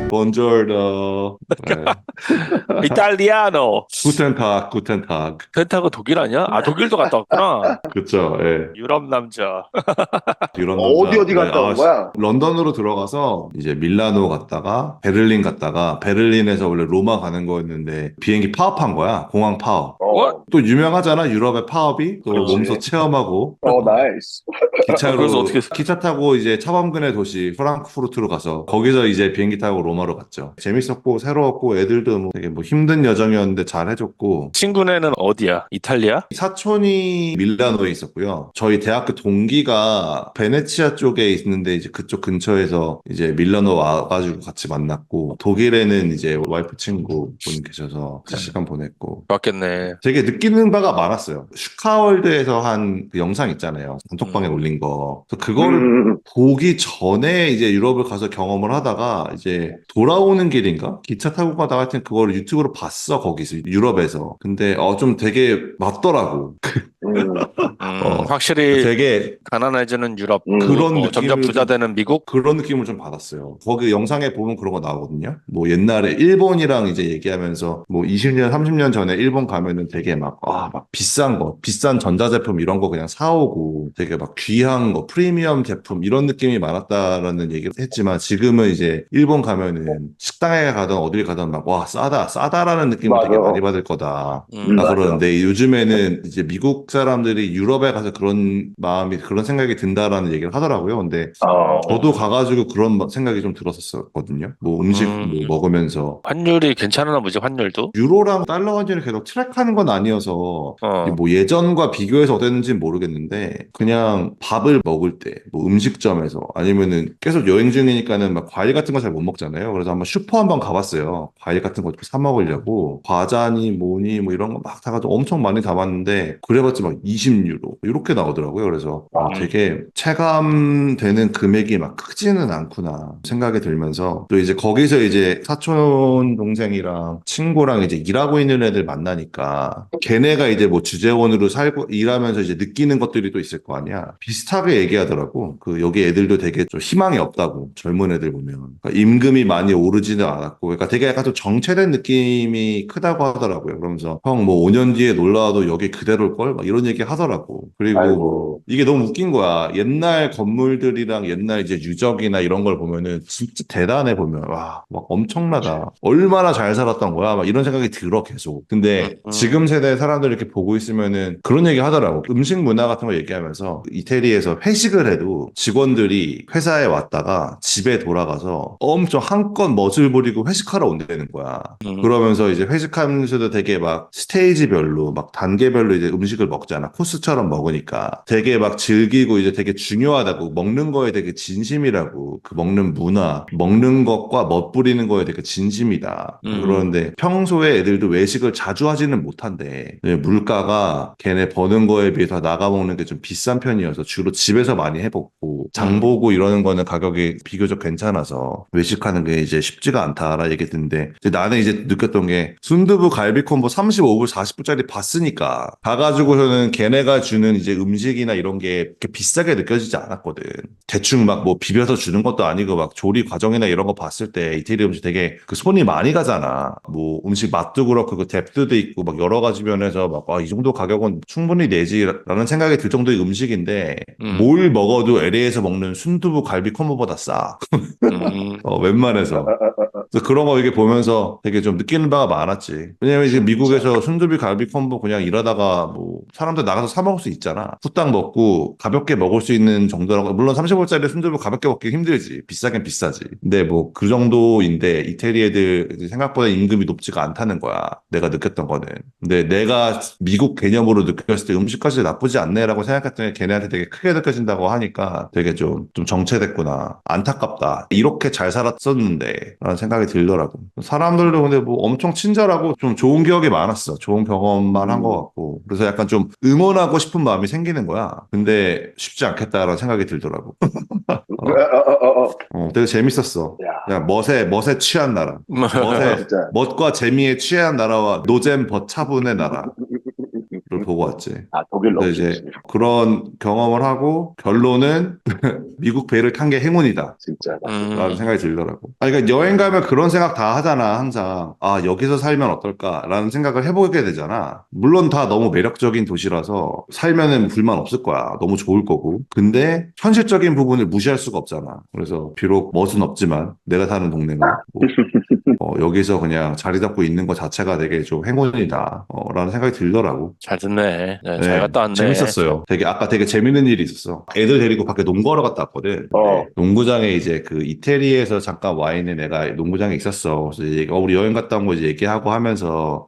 본조르노. 네. 이탈리아노. 구텐탁, 구텐탁. 펜타가 독일 아니야? 아, 독일도 갔다 왔구나. 그쵸, 예. 유럽 남자. 이런 어디 남자. 어디 네, 갔다 온 거야? 런던으로 들어가서 이제 밀라노 갔다가 베를린 갔다가 베를린에서 원래 로마 가는 거였는데 비행기 파업한 거야. 공항 파업. What? 또 유명하잖아. 유럽의 파업이. 또 그치. 몸소 체험하고 나이스. 그래서 어떻게 기차 타고 이제 차범근의 도시 프랑크푸르트로 가서 거기서 이제 비행기 타고 로마로 갔죠. 재밌었고 새로웠고 애들도 뭐 되게 뭐 힘든 여정이었는데 잘 해줬고 친구네는 어디야? 이탈리아? 사촌이 밀라노에 있었고요. 저희 대학교 동기가 베네치아 쪽에 있는데 이제 그쪽 근처에서 이제 밀라노 와가지고 같이 만났고 독일에는 이제 와이프 친구 분 계셔서 같이 시간 보냈고 맞겠네. 되게 느끼는 바가 많았어요. 슈카월드에서 한 그 영상 있잖아요. 단톡방에 올린 거. 그래서 그거를 보기 전에 이제 유럽을 가서 경험을 하다가 이제 돌아오는 길인가? 기차 타고 가다가 하여튼 그거를 유튜브로 봤어, 거기서. 유럽에서. 근데 좀 되게 맞더라고. 확실히 되게 가난해지는 유럽, 그런 점점 느낌을 부자 되는 미국? 그런 느낌을 좀 받았어요. 거기 영상에 보면 그런 거 나오거든요. 뭐 옛날에 일본이랑 이제 얘기하면서 뭐 20년, 30년 전에 일본 가면은 되게 막 비싼 거, 비싼 전자제품 이런 거 그냥 사오고 되게 막 귀한 거, 프리미엄 제품 이런 느낌이 많았다라는 얘기를 했지만 지금은 이제 일본 가면은 식당에 가든 어딜 가든 막 와, 싸다라는 느낌을 되게 맞아. 많이 받을 거다. 나 맞아. 그러는데 요즘에는 이제 미국 사람들이 유럽에 가서 그런 마음이 그런 생각이 든다라는 얘기를 하더라고요. 근데 저도 가가지고 그런 생각이 좀 들었었거든요. 뭐 음식 뭐 음, 먹으면서 환율이 괜찮나 보지, 환율도? 유로랑 달러 환율이 계속 트랙하는 건 아니어서 이게 어, 뭐 예전과 비교해서 어땠는지는 모르겠는데 그냥 밥을 먹을 때 뭐 음식점에서 아니면은 계속 여행 중이니까는 막 과일 같은 거 잘 못 먹잖아요. 그래서 한번 슈퍼 한번 가봤어요. 과일 같은 거 사 먹으려고 과자니 뭐니 뭐 이런 거 막 사가지고 엄청 많이 담았는데 그래봤자 막 20유로 이렇게 나오더라고요. 그래서 되게 체감되는 금액이 막 크지는 않구나 생각이 들면서 또 이제 거기서 이제 사촌 동생이랑 친구랑 이제 일하고 있는 애들 만나니까 걔네가 이제 뭐 주재원으로 살고 일하면서 이제 느끼는 것들이 또 있을 거 아니야. 비슷하게 얘기하더라고. 그 여기 애들도 되게 좀 희망이 없다고 젊은 애들 보면 그러니까 임금이 많이 오르지는 않았고 그러니까 되게 약간 좀 정체된 느낌이 크다고 하더라고요. 그러면서 형 뭐 5년 뒤에 놀러 와도 여기 그대로일 걸 막 이런 얘기 하더라고. 그리고 뭐 아이고. 이게 너무 웃긴 거야. 옛날 건물들이랑 옛날 이제 유적이나 이런 걸 보면은 진짜 대단해 보면 와, 막 엄청나다. 얼마나 잘 살았던 거야. 막 이런 생각이 들어 계속. 음, 근데 음, 지금 세대 사람들 이렇게 보고 있으면은 그런 얘기 하더라고. 음식 문화 같은 거 얘기하면서 이태리에서 회식을 해도 직원들이 회사에 왔다가 집에 돌아가서 엄청 한껏 멋을 부리고 회식하러 온다는 거야. 음, 그러면서 이제 회식하면서도 되게 막 스테이지별로 막 단계별로 이제 음식을 먹잖아. 코스처럼 먹으니까 되게 막 즐기고 이제 되게 중요하다고 먹는 거에 되게 진심이라고 그 먹는 문화, 먹는 것과 멋부리는 거에 되게 진심이다. 음, 그러는데 평소에 애들도 외식을 자주 하지는 못한대. 네, 물가가 걔네 버는 거에 비해서 나가 먹는 게 좀 비싼 편이어서 주로 집에서 많이 해먹고 장 음. 보고 이러는 거는 가격이 비교적 괜찮아서 외식하는 게 이제 쉽지가 않다라 얘기 듣는데 이제 나는 이제 느꼈던 게 순두부 갈비 콤보 35불 40불짜리 봤으니까 가가지고서는 걔네가 주는 이제 음식이나 이런 게 그렇게 비싸게 느껴지지 않았거든. 대충 막 뭐 비벼서 주는 것도 아니고 막 조리 과정이나 이런 거 봤을 때 이태리 음식 되게 그 손이 많이 가잖아. 뭐 음식 맛도 그렇고 그 뎁스도 있고 막 여러 가지 면에서 막 이 정도 가격은 충분히 내지라는 생각이 들 정도의 음식인데 음. 뭘 먹어도 LA에서 먹는 순두부 갈비 콤보보다 싸. 음, 웬만해서. 그래서 그런 거 이렇게 보면서 되게 좀 느끼는 바가 많았지. 왜냐면 지금 진짜. 미국에서 순두부 갈비 콤보 그냥 일하다가 뭐 사람들 나가서 사 먹을 수 있잖아. 후딱 먹고 가볍게 먹을 수 있는 정도라고. 물론 30불짜리 순두부 가볍게 먹기 힘들지. 비싸긴 비싸지. 근데 뭐 그 정도인데 이태리 애들 생각보다 임금이 높지가 않다는 거야. 내가 느꼈던 거는. 근데 내가 미국 개념으로 느꼈을 때 음식까지 나쁘지 않네라고 생각했더니 걔네한테 되게 크게 느껴진다고 하니까 되게 좀 정체됐구나. 안타깝다. 이렇게 잘 살았었는데 라는 생각이 들더라고. 사람들도 근데 뭐 엄청 친절하고 좀 좋은 기억이 많았어. 좋은 경험만 한 것 음. 같고. 그래서 약간 좀 응원하고 싶은 마음이 생기는 거야. 근데 쉽지 않겠다라는 생각이 들더라고. 어, 되게 재밌었어. 야, 야, 멋에 취한 나라. 멋에, 진짜. 멋과 재미에 취한 나라와 노잼 버차분의 나라를 보고 왔지. 아, 독일 근데 너무 이제 좋지. 그런 경험을 하고 결론은 미국 배를 탄 게 행운이다. 진짜. 라는 생각이 들더라고. 아니, 그러니까 여행 가면 그런 생각 다 하잖아, 항상. 아, 여기서 살면 어떨까라는 생각을 해보게 되잖아. 물론 다 너무 매력적인 도시라서 살면은 불만 없을 거야. 너무 좋을 거고. 근데 현실적인 부분을 무시할 수가 없잖아. 그래서 비록 멋은 없지만 내가 사는 동네가 뭐 여기서 그냥 자리 잡고 있는 것 자체가 되게 좀 행운이다. 라는 생각이 들더라고. 잘 듣네. 네, 잘 네, 갔다 왔네. 재밌었어요. 아까 되게 재밌는 일이 있었어. 애들 데리고 밖에 농구하러 갔다 왔거든. 어. 근데 농구장에 이제 그 이태리에서 잠깐 와 있는 애가 농구장에 있었어. 그래서 이제 우리 여행 갔다 온 거 이제 얘기하고 하면서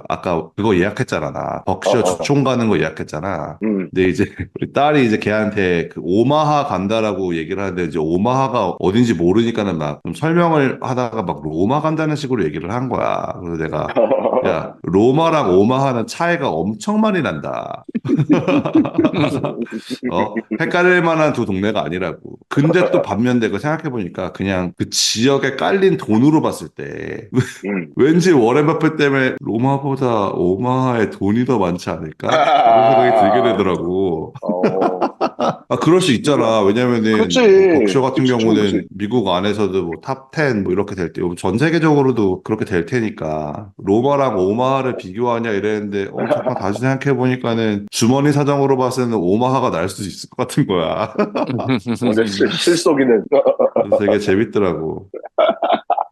아까 그거 예약했잖아. 나 벅셔 주총 가는 거 예약했잖아. 근데 이제 우리 딸이 이제 걔한테 그 오마하 간다라고 얘기를 하는데 이제 오마하가 어딘지 모르니까는 막 좀 설명을 하다가 막 로마 간다는 식으로 얘기를 한 거야. 그래서 내가 야, 로마랑 오마하는 차이가 엄청 많이 난다. 헷갈릴 만한 두 동네가 아니라고. 근데 또 반면되고 생각해보니까 그냥 그 지역에 깔린 돈으로 봤을 때 왠지 워렌 버핏 때문에 로마보다 오마하에 돈이 더 많지 않을까? 그런 생각이 들게 되더라고. 아, 그럴 수 있잖아. 왜냐면은 그치. 뭐 벅셔 같은 그치, 경우는 충분히. 미국 안에서도 뭐 탑 10 뭐 이렇게 될 때, 전 세계적으로도 그렇게 될 테니까 로마랑 오마하를 비교하냐 이랬는데 잠깐 다시 생각해 보니까는 주머니 사정으로 봐서는 오마하가 날 수도 있을 것 같은 거야. 근데 실속이는. 그래서 되게 재밌더라고.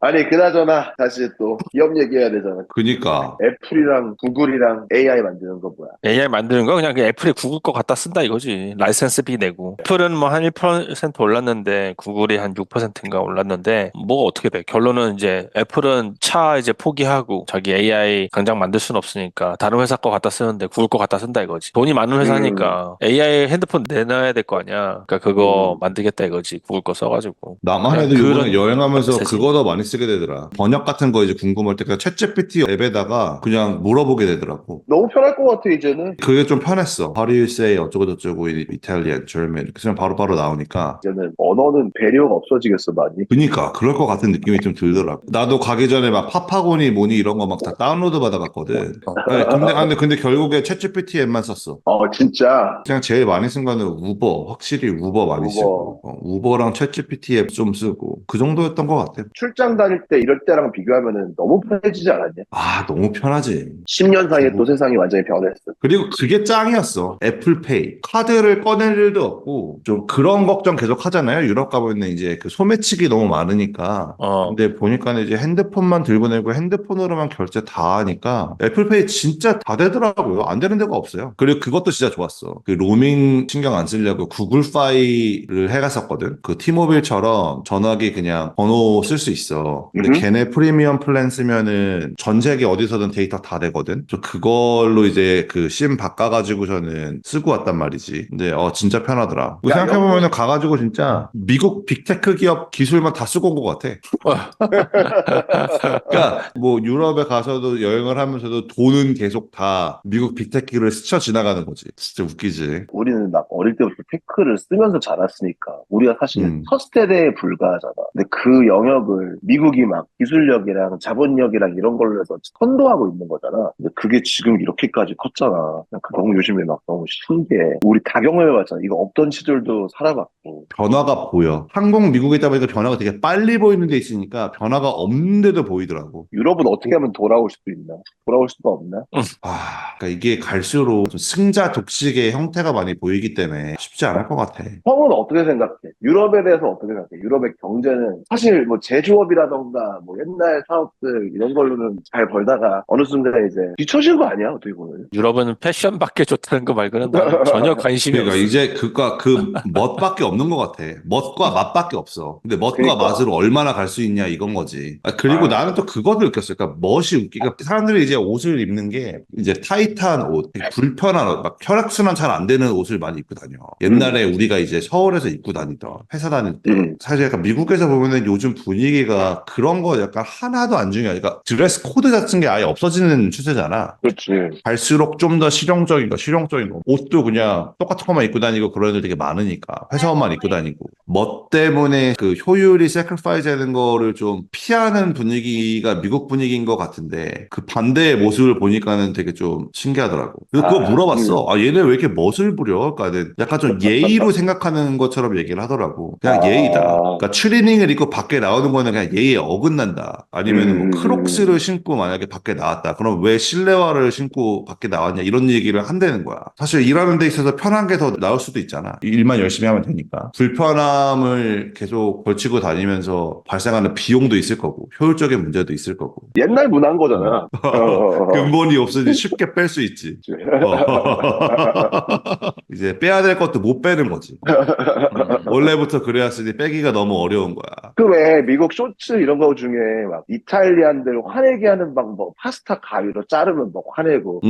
아니, 그나저나 다시 또 기업 얘기해야 되잖아. 그니까 애플이랑 구글이랑 AI 만드는 거 뭐야? AI 만드는 거 그냥 그 애플이 구글 거 갖다 쓴다 이거지. 라이센스비 내고. 애플은 뭐 한 1% 올랐는데 구글이 한 6%인가 올랐는데 뭐가 어떻게 돼? 결론은 이제 애플은 차 이제 포기하고 자기 AI 당장 만들 수는 없으니까 다른 회사 거 갖다 쓰는데 구글 거 갖다 쓴다 이거지. 돈이 많은 회사니까 AI 핸드폰 내놔야 될 거 아니야. 그러니까 그거 만들겠다 이거지. 구글 거 써가지고. 나만 그냥 해도 이번에 그런 여행하면서 메시지. 그거 더 많이 쓰게 되더라. 번역 같은 거 이제 궁금할 때 그냥 챗GPT 앱에다가 그냥 물어보게 되더라고. 너무 편할 것 같아, 이제는. 그게 좀 편했어. How do you say 어쩌고저쩌고 이탈리안, German. 그냥 바로바로 나오니까. 이제는 언어는 배려가 없어지겠어, 많이. 그니까 그럴 것 같은 느낌이 좀 들더라고. 나도 가기 전에 막 팝하고니 뭐니 이런 거 막 다 다운로드 받아봤거든. 아니, 근데 결국에 챗GPT 앱만 썼어. 진짜. 그냥 제일 많이 쓴 거는 우버. 확실히 우버 많이 우버. 쓰고. 우버랑 챗GPT 앱 좀 쓰고. 그 정도였던 것 같아. 출장 다닐 때 이럴 때랑 비교하면은 너무 편해지지 않았냐? 아, 너무 편하지. 10년 사이에 또 세상이 완전히 변했어. 그리고 그게 짱이었어. 애플페이. 카드를 꺼낼 일도 없고, 좀 그런 걱정 계속 하잖아요. 유럽 가보면 이제 그 소매치기 너무 많으니까. 근데 보니까는 이제 핸드폰만 들고 내고 핸드폰으로만 결제 다 하니까 애플페이 진짜 다 되더라고요. 안 되는 데가 없어요. 그리고 그것도 진짜 좋았어. 그 로밍 신경 안 쓰려고 구글 파이를 해갔었거든. 그 티모빌처럼 전화기 그냥 번호 쓸 수 있어. 근데 걔네 프리미엄 플랜 쓰면은 전 세계 어디서든 데이터 다 되거든. 저 그걸로 이제 그 심 바꿔가지고 저는 쓰고 왔단 말이지. 근데 진짜 편하더라. 생각해보면은 가가지고 진짜 미국 빅테크 기업 기술만 다 쓰고 온 것 같아. 그러니까 뭐 유럽에 가서도 여행을 하면서도 돈은 계속 다 미국 빅테크를 스쳐 지나가는 거지. 진짜 웃기지. 우리는 막 어릴 때부터 테크를 쓰면서 자랐으니까 우리가 사실 첫 세대에 불과하잖아. 근데 그 영역을 미국이 막 기술력이랑 자본력이랑 이런 걸로 해서 선도하고 있는 거잖아. 근데 그게 지금 이렇게까지 컸잖아. 너무 요즘에 막 너무 신기해. 우리 다 경험해봤잖아. 이거 없던 시절도 살아봤고. 변화가 보여. 한국, 미국에 있다 보니까 변화가 되게 빨리 보이는 데 있으니까 변화가 없는데도 보이더라고. 유럽은 어떻게 하면 돌아올 수도 있나? 돌아올 수가 없나? 그러니까 이게 갈수록 좀 승자 독식의 형태가 많이 보이기 때문에 쉽지 않을 것 같아. 형은 어떻게 생각해? 유럽에 대해서 어떻게 생각해? 유럽의 경제는 사실 뭐 제조업이라던가 뭐 옛날 사업들 이런 걸로는 잘 벌다가 어느 순간에 이제 뒤처진 거 아니야? 어떻게 보면. 유럽은 패션밖에 좋다는 거 말고는 난 전혀 관심이 그러니까 없어. 이제 그 멋밖에 없는 것 같아. 멋과 맛밖에 없어. 근데 멋과 그러니까. 맛으로 얼마나 갈 수 있냐 이건 거지. 그리고 나는 또 그것도 느꼈어요. 그러니까 멋이 웃기가 사람들이 이제 옷을 입는 게 이제 타이트한 옷, 불편한 옷, 막 혈액순환 잘 안 되는 옷을 많이 입고 다녀. 옛날에 우리가 이제 서울에서 입고 다니던 회사 다닐 때 사실 약간 미국에서 보면은 요즘 분위기가 보니까 그런 거 약간 하나도 안 중요해. 그러니까 드레스 코드 같은 게 아예 없어지는 추세잖아. 그렇지. 갈수록 좀 더 실용적인 거. 옷도 그냥 똑같은 것만 입고 다니고 그런 애들 되게 많으니까. 회사원만 입고 다니고. 뭐 때문에 그 효율이 세크리파이즈 하는 거를 좀 피하는 분위기가 미국 분위기인 것 같은데 그 반대의 모습을 보니까는 되게 좀 신기하더라고. 그래서 그거 물어봤어. 아, 얘네 왜 이렇게 멋을 부려? 그러니까 약간 좀 예의로 생각하는 것처럼 얘기를 하더라고. 그냥 예의다. 그러니까 추리닝을 입고 밖에 나오는 거는 그냥 예의에 어긋난다. 아니면은 뭐 크록스를 신고 만약에 밖에 나왔다. 그럼 왜 실내화를 신고 밖에 나왔냐? 이런 얘기를 한다는 거야. 사실 일하는 데 있어서 편한 게 더 나을 수도 있잖아. 일만 열심히 하면 되니까. 불편함을 계속 걸치고 다니면서 발생하는 비용도 있을 거고, 효율적인 문제도 있을 거고. 옛날 문화인 거잖아. 근본이 없으니 쉽게 뺄 수 있지. 이제 빼야 될 것도 못 빼는 거지. 원래부터 그래왔으니 빼기가 너무 어려운 거야. 그 왜 미국 쇼츠 이런 거 중에 막 이탈리안들 화내게 하는 방법, 파스타 가위로 자르면 뭐 화내고,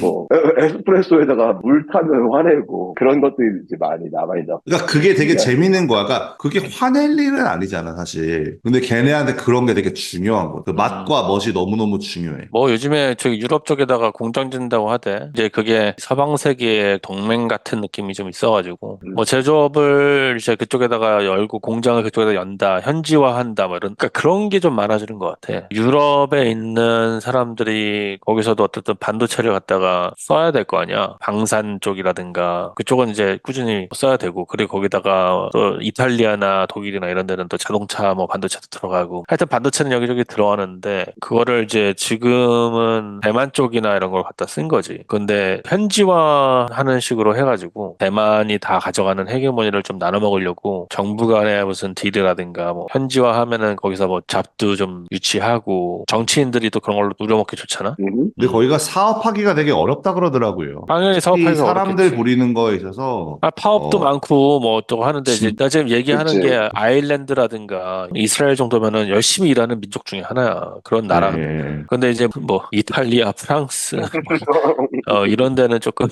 뭐 에스프레소에다가 물 타면 화내고 그런 것들이 이제 많이 남아있다. 그러니까 그게 되게 재밌는 거야. 그러니까 그게 화낼 일은 아니잖아, 사실. 근데 걔네한테 그런 게 되게 중요한 거야. 그 맛과 멋이 너무너무 중요해. 뭐 요즘에 저기 유럽 쪽에다가 공장 짓는다고 하대. 이제 그게 서방 세계의 동맹 같은 느낌이 좀 있어가지고 뭐 제조업을 이제 그쪽에다가 열고 공장을 그쪽에다 연다, 현지화한다, 뭐 이런 그러니까 그런 게 좀 많아지는 것 같아. 유럽에 있는 사람들이 거기서도 어쨌든 반도체를 갖다가 써야 될 거 아니야. 방산 쪽이라든가 그쪽은 이제 꾸준히 써야 되고 그리고 거기다가 또 이탈리아나 독일이나 이런 데는 또 자동차 뭐 반도체도 들어가고 하여튼 반도체는 여기저기 들어가는데 그거를 이제 지금은 대만 쪽이나 이런 걸 갖다 쓴 거지. 근데 현지화하는 식으로 해가지고 대만이 다 가져가는 헤게모니를 좀 나눠 먹으려고 정부 간의 무슨 딜이라든가 뭐 현지화하면은 거기서 뭐 잡도 좀 유치하고 정치인들이 또 그런 걸로 누려먹기 좋잖아. 근데 거기가 사업하기가 되게 어렵다 그러더라고요. 당연히 특히 사업하기가 사람들 어렵겠지. 부리는 거에 있어서 파업도 많고 뭐 어쩌고 하는데 이제 나 지금 얘기하는 그치. 게 아일랜드라든가 이스라엘 정도면은 열심히 일하는 민족 중에 하나야. 그런 나라. 예. 근데 이제 뭐 이탈리아, 프랑스 이런 데는 조금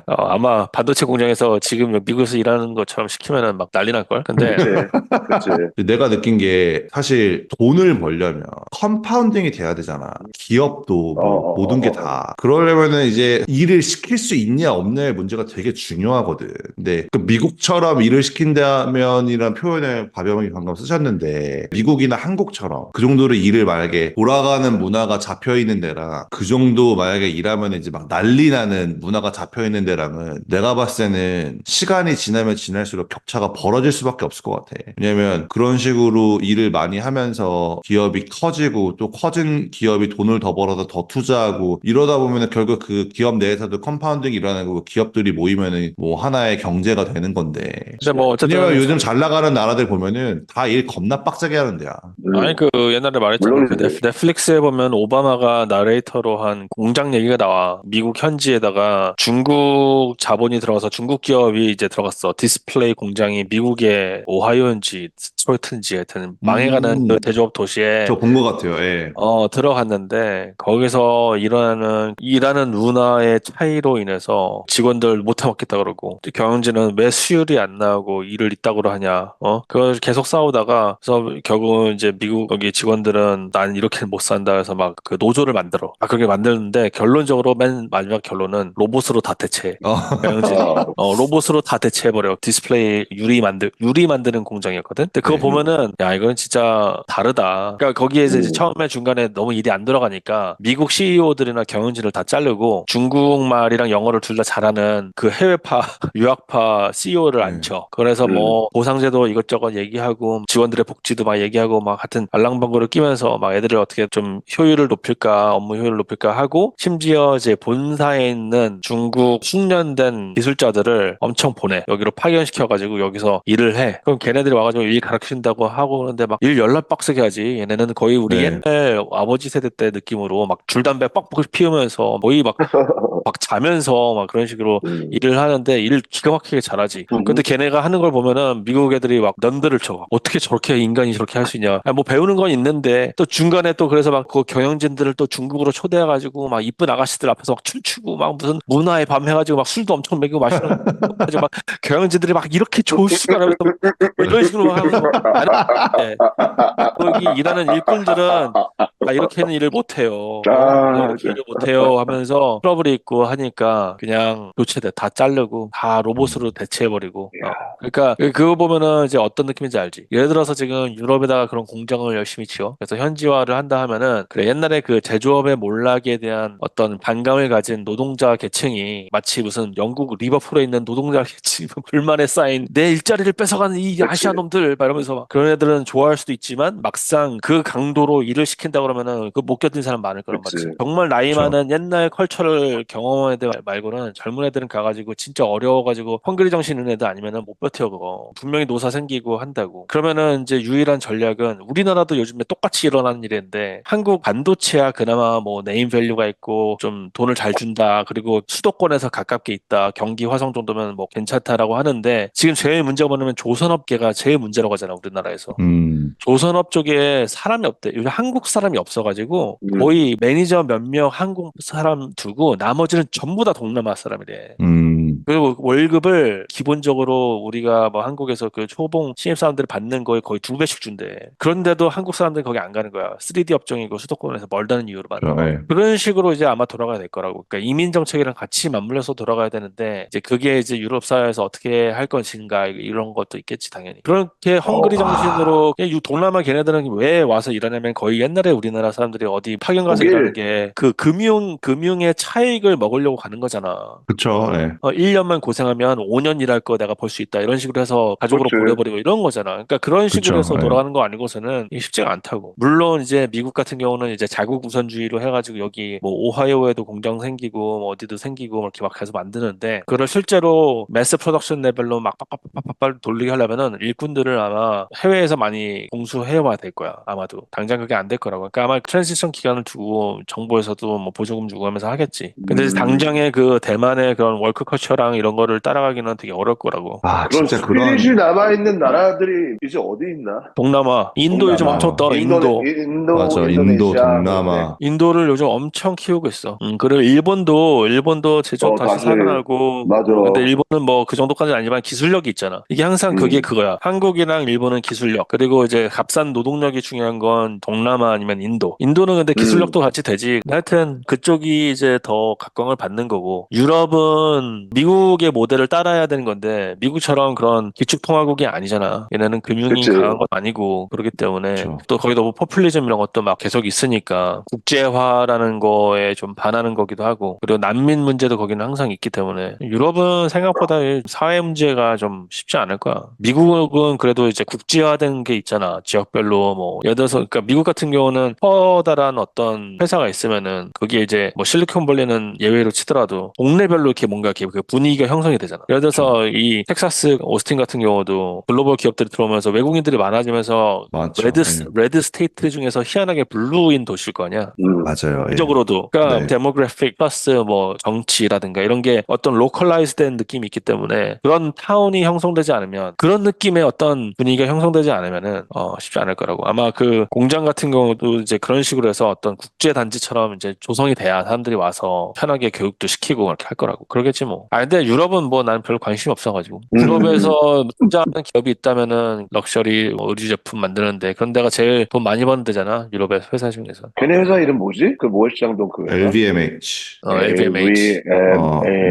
아마 반도체 공장에서 지금 미국에서 일하는 것처럼 시키면은 막 난리 날 걸. 근데 그치. 내가 느낀 게 사실 돈을 벌려면 컴파운딩이 돼야 되잖아. 기업도 뭐 모든 게 다. 그러려면은 이제 일을 시킬 수 있냐 없냐의 문제가 되게 중요하거든. 근데 그 미국처럼 일을 시킨다면이란 표현을 박영이 방금 쓰셨는데 미국이나 한국처럼 그 정도로 일을 만약에 돌아가는 문화가 잡혀 있는 데랑 그 정도 만약에 일하면 이제 막 난리 나는 문화가 잡혀 있는 데랑은 내가 봤을 때는 시간이 지나면 지날수록 격차가 벌어질 수밖에 없을 것 같아. 왜냐면 그런 식으로 일을 많이 하면서 기업이 커지고 또 커진 기업이 돈을 더 벌어서 더 투자하고 이러다 보면은 결국 그 기업 내에서도 컴파운딩이 일어나고 기업들이 모이면은 뭐 하나의 경제가 되는 건데. 근데 뭐 왜냐면 어쨌든 요즘 잘 나가는 나라들 보면은 다 일 겁나 빡세게 하는 데야. 아니 그 옛날에 말했잖아. 그 물론이지. 넷플릭스에 보면 오바마가 나레이터로 한 공장 얘기가 나와. 미국 현지에다가 중국 자본이 들어가서 중국 기업이 이제 들어갔어. 디스플레이 공장이 미국의 오하이오인지 스트로이트인지 하여튼 망해가는 그 제조업 도시에 저 본 것 같아요. 예. 들어갔는데 거기서 일하는 문화의 차이로 인해서 직원들 못 해먹겠다 그러고 또 경영진은 왜 수율이 안 나오고 일을 이따구로 하냐 그걸 계속 싸우다가 그래서 결국은 이제 미국 거기 직원들은 난 이렇게는 못 산다 해서 막 그 노조를 만들어 그렇게 만드는데 결론적으로 맨 마지막 결론은 로봇으로 다 대체해 경영진이 로봇으로 다 대체해버려 디스플레이 유리 만드는 공장이었거든 근데 그거 네. 보면은 야 이건 진짜 다르다 그러니까 거기에서 이제 처음에 중간에 너무 일이 안 들어가니까 미국 CEO들이나 경영진을 다 자르고 중국말이랑 영어를 둘 다 잘하는 그 해외파 유학파 CEO를 네. 앉혀 그래서 뭐 보상제도 이것저것 얘기하고 직원들의 복지도 막 얘기하고 막 하여튼 알랑방구를 끼면서 막 애들을 어떻게 좀 효율을 높일까 업무 효율을 높일까 하고 심지어 이제 본사에 있는 중국 숙련된 기술자들을 엄청 보내 여기로 파견시켜가지고 여기서 일을 해 그럼 걔네들이 와가지고 일 가르친다고 하고 그러는데 막 일 열나 빡세게 하지 얘네는 거의 우리 네. 옛날 아버지 세대 때 느낌으로 막 줄담배 뻑뻑 피우면서 거의 막 자면서 막 그런 식으로 일을 하는데 일을 기가 막히게 잘하지. 근데 걔네가 하는 걸 보면은 미국 애들이 막 넌드를 쳐. 어떻게 저렇게 인간이 저렇게 할 수 있냐. 아니, 뭐 배우는 건 있는데 또 중간에 또 그래서 막 그 경영진들을 또 중국으로 초대해가지고 막 이쁜 아가씨들 앞에서 막 춤추고 막 무슨 문화의 밤 해가지고 막 술도 엄청 먹이고 마시는 거 가지고 막 경영진들이 막 이렇게 좋을 수가 없어. 이런 식으로 하면서 나는 거기 일하는 일꾼들은 이렇게는 일을 못해요. 이렇게 일을 못해요 하면서 트러블이 있고 하니까 그냥 교체돼. 다 자르고 다 로봇으로 대체해버리고. 그러니까 그거 보면은 이제 어떤 느낌인지 알지. 예를 들어서 지금 유럽에다가 그런 공장을 열심히 지어. 그래서 현지화를 한다 하면은 그래 옛날에 그 제조업의 몰락에 대한 어떤 반감을 가진 노동자 계층이 마치 무슨 영국 리버풀에 있는 노동자 계층 불만에 쌓인 내 일자리를 뺏어가는 이 그치. 아시아 놈들 막 이러면서 막 그런 애들은 좋아할 수도 있지만 막상 그 강도로 일을 시킨다 그러면은 그 못 견딘 사람 많을 거란 그치. 말이지. 정말 나이 그쵸. 많은 옛날 컬처를 경험한 애들 말고는 젊은 애들은 가가지고 진짜 어려워가지고 헝그리 정신 있는 애들 아니면은 못 버텨 그거. 분명히 노사 생기고 한다고. 그러면은 이제 유일한 전략은 우리나라도 요즘에 똑같이 일어나는 일인데 한국 반도체야 그나마 뭐 네임 밸류가 있고 좀 돈을 잘 준다. 그리고 수도권에서 가깝게 있다. 경기 화성 정도면 뭐 괜찮다라고 하는데 지금 제일 문제가 뭐냐면 조선업계가 제일 문제라고 하잖아 우리나라에서. 조선업 쪽에 사람이 없대. 요즘 한국 사람이 없어가지고 거의 매니저 몇 명 한국 사람 두고 나머지는 전부 다 동남아 사람이래. 그리고 월급을 기본적으로 우리가 뭐 한국에서 그 초봉 신입사원들이 받는 거에 거의 2배씩 준대. 그런데도 한국 사람들이 거기 안 가는 거야. 3D 업종이고 수도권에서 멀다는 이유로만. 네. 그런 식으로 이제 아마 돌아가야 될 거라고. 그러니까 이민 정책이랑 같이 맞물려서 돌아가야 되는데 이제 그게 이제 유럽 사회에서 어떻게 할 것인가 이런 것도 있겠지 당연히. 그렇게 헝그리 정신으로 그냥 동남아 걔네들은 왜 와서 일하냐면 거의 옛날에 우리나라 사람들이 어디 파견 가서 독일. 일하는 게 그 금융의 차익을 먹으려고 가는 거잖아. 그쵸. 네. 1년만 고생하면 5년 일할 거 내가 벌 수 있다. 이런 식으로 해서 가족으로 그치. 보내버리고 이런 거잖아. 그러니까 그런 식으로 그쵸. 해서 네. 돌아가는 거 아니고서는 이게 쉽지가 않다고. 물론 이제 미국 같은 경우는 이제 자국 우선주의로 해가지고 여기 뭐 오하이오에도 공장 생기고 뭐 어디도 생기고 뭐 이렇게 막 해서 만드는데 그걸 실제로 매스 프로덕션 레벨로 막 빡빡빡빡 돌리게 하려면은 일꾼들을 아마 해외에서 많이 공수해와야 될 거야. 아마도. 당장 그게 안 될 거라고. 그러니까 아마 트랜지션 기간을 두고 정부에서도 뭐 보조금 주고 하면서 하겠지. 근데 이제 당장에 그 대만의 그런 월크 컬처랑 이런 거를 따라가기는 되게 어려울 거라고. 그런 진짜 스피릿이 남아있는 나라들이 이제 어디 있나? 동남아, 인도 요즘 동남아. 엄청 떠. 인도. 맞아. 인도, 인도네시아, 뭐 이런데. 동남아. 인도를 요즘 엄청 키우고 있어. 그리고 일본도 제조업 다시 다시, 살아나고. 맞아. 근데 일본은 뭐 그 정도까지는 아니지만 기술력이 있잖아. 이게 항상 그게 그거야. 한국이랑 일본은 기술력. 그리고 이제 값싼 노동력이 중요한 건 동남아 아니면 인도. 인도는 근데 기술력도 같이 되지. 하여튼 그쪽이 이제 더 각광을 받는 거고. 유럽은 미국의 모델을 따라야 되는 건데 미국처럼 그런 기축통화국이 아니잖아. 얘네는 금융이 그치. 강한 건 아니고 그렇기 때문에 그쵸. 또 거기도 뭐 포퓰리즘 이런 것도 막 계속 있으니까 국제화라는 거에 좀 반하는 거기도 하고 그리고 난민 문제도 거기는 항상 있기 때문에 유럽은 생각보다 사회 문제가 좀 쉽지 않을 거야. 미국은 그래도 이제 국제화된 게 있잖아. 지역별로 뭐 예를 들어서 그러니까 미국 같은 경우는 커다란 어떤 회사가 있으면은 그게 이제 뭐 실리콘밸리는 예외로 치더라도 동네별로 이렇게 뭔가 이렇게 그 분위기가 형성이 되잖아. 예를 들어서 이 텍사스 오스틴 같은 경우도 글로벌 기업들이 들어오면서 외국인들이 많아지면서 많죠. 레드 스테이트 중에서 희한하게 블루인 도시일 거 아니야. 맞아요. 예. 적으로도 그러니까 네. 데모그래픽 플러스 뭐 정치라든가 이런 게 어떤 로컬라이즈된 느낌이 있기 때문에 그런 타운이 형성되지 않으면 그런 느낌의 어떤 분위기가 형성되지 않으면은 쉽지 않을 거라고. 아마 그 공장 같은 경우도 이제 그런 식으로 해서 어떤 국제 단지처럼 이제 조성이 돼야 사람들이 와서 편하게 교육도 시키고 그렇게 할 거라고. 그러겠지 뭐. 근데 유럽은 뭐 나는 별로 관심이 없어가지고. 유럽에서 투자하는 기업이 있다면은 럭셔리 뭐 의류 제품 만드는데 그런 데가 제일 돈 많이 버는 데잖아. 유럽의 회사 중에서. 걔네 회사 이름 뭐지? 그 모해시장동 그 회사? LVMH. LVMH.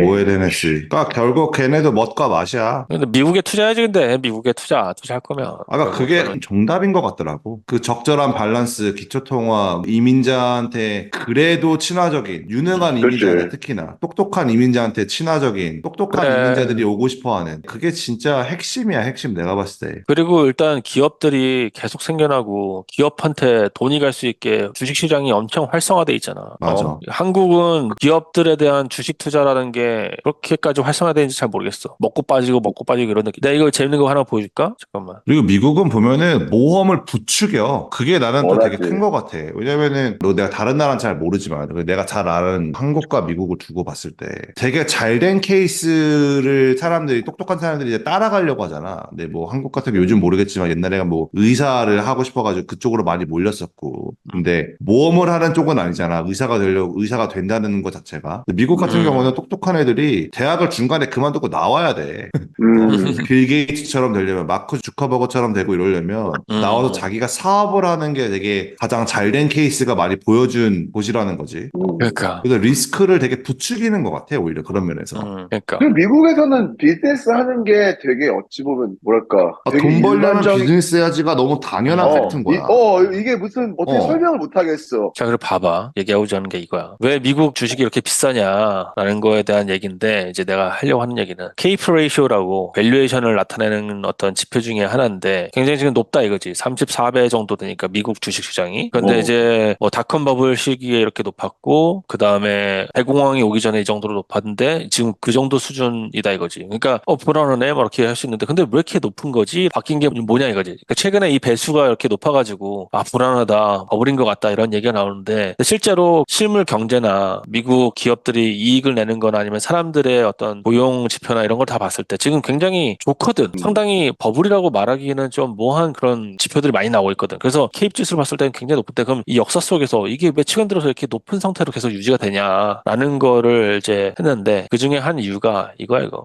모에르네스. 그러니까 결국 걔네도 멋과 맛이야. 근데 미국에 투자해야지 근데 미국에 투자할 거면. 아까 그게 결국에는. 정답인 것 같더라고. 그 적절한 밸런스, 기초통화, 이민자한테 그래도 친화적인, 유능한 이민자한테 그치. 특히나 똑똑한 이민자한테 친화적인, 똑똑한 그래. 이민자들이 오고 싶어하는 그게 진짜 핵심이야, 핵심 내가 봤을 때. 그리고 일단 기업들이 계속 생겨나고 기업한테 돈이 갈 수 있게 주식시장이 엄청 활성화돼 있잖아. 맞아. 한국은 기업들에 대한 주식 투자라는 게 그렇게까지 활성화되는지 잘 모르겠어. 먹고 빠지고 이런 느낌. 내가 이거 재밌는 거 하나 보여줄까? 잠깐만. 그리고 미국은 보면은 모험을 부추겨. 그게 나는 또 되게 원하지. 큰 것 같아. 왜냐면은 내가 다른 나라는 잘 모르지만 내가 잘 아는 한국과 미국을 두고 봤을 때 되게 잘된 케이스를 사람들이 똑똑한 사람들이 이제 따라가려고 하잖아. 근데 뭐 한국 같은 경우 요즘 모르겠지만 옛날에가 뭐 의사를 하고 싶어가지고 그쪽으로 많이 몰렸었고. 근데 모험을 하는 쪽은 아니잖아. 의사가 된다는 것 자체가. 근데 미국 같은 경우는 똑똑한 애들이 대학을 중간에 그만두고 나와야 돼. 빌 게이츠처럼 되려면 마크 주커버거처럼 되고 이러려면 나와서 자기가 사업을 하는 게 되게 가장 잘된 케이스가 많이 보여준 곳이라는 거지. 그러니까. 그래서 리스크를 되게 부추기는 것 같아, 오히려 그런 면에서. 그러니까. 그 미국에서는 비즈니스 하는 게 되게 어찌 보면 뭐랄까 되게 돈 벌려면 일반적인 비즈니스 해야지가 너무 당연한 팩트인 거야. 이게 무슨 어떻게 설명을 못 하겠어. 자, 그리고 봐봐. 얘기하고자 하는 게 이거야. 왜 미국 주식이 이렇게 비싸냐라는 거에 대한 얘기인데, 이제 내가 하려고 하는 얘기는 케이프 레이쇼라고 밸류에이션을 나타내는 어떤 지표 중에 하나인데, 굉장히 지금 높다 이거지. 34배 정도 되니까 미국 주식 시장이. 근데 이제 뭐 닷컴 버블 시기에 이렇게 높았고, 그 다음에 대공황이 오기 전에 이 정도로 높았는데, 지금 그 정도 수준이다 이거지. 그러니까 불안하네 막 이렇게 할 수 있는데, 근데 왜 이렇게 높은 거지? 바뀐 게 뭐냐 이거지. 그러니까 최근에 이 배수가 이렇게 높아가지고 불안하다, 버블인 것 같다 이런 얘기가 나오는데, 실제로 실물 경제나 미국 기업들이 이익을 내는 거나 아니면 사람들의 어떤 고용 지표나 이런 걸 다 봤을 때 지금 굉장히 좋거든. 상당히 버블이라고 말하기에는 좀 모호한 그런 지표들이 많이 나오고 있거든. 그래서 케이프 지수를 봤을 때는 굉장히 높은데, 그럼 이 역사 속에서 이게 왜 최근 들어서 이렇게 높은 상태로 계속 유지가 되냐라는 거를 이제 했는데, 그 중에 한 이유가 이거야 이거.